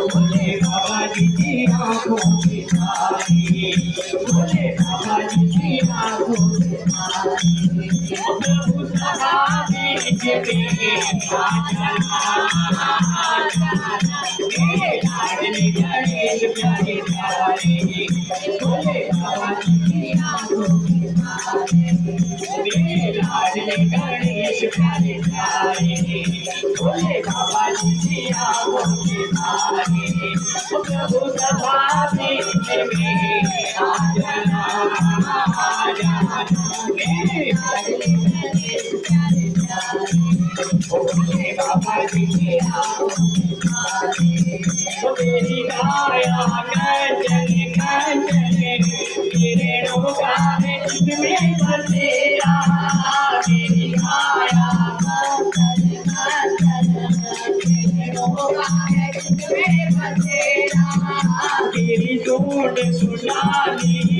भोले बाबा जी की आँखों की तारी, भोले बाबा जी की आँखों की तारी। प्रभु सदा बीच में आ जाना, मेरे लाडले गणेश प्यारे प्यारे, भोले बाबा जी की आँखों की तारी, मेरे लाडले गणेश प्यारे प्यारे, भोले बाबा जी की आँखों की तारी। प्रभु सदा बीच में आ जाना, मेरे लाडले गणेश प्यारे प्यारे, भोले बाबा जी की आँखों की तारी। मेरी काया कंचन कंचन, तेरे रोगा है जिसमें बसेरा, मेरी काया कंचन कंचन, तेरे रोगा है जिसमें बसेरा। तेरी सूंड सुशाली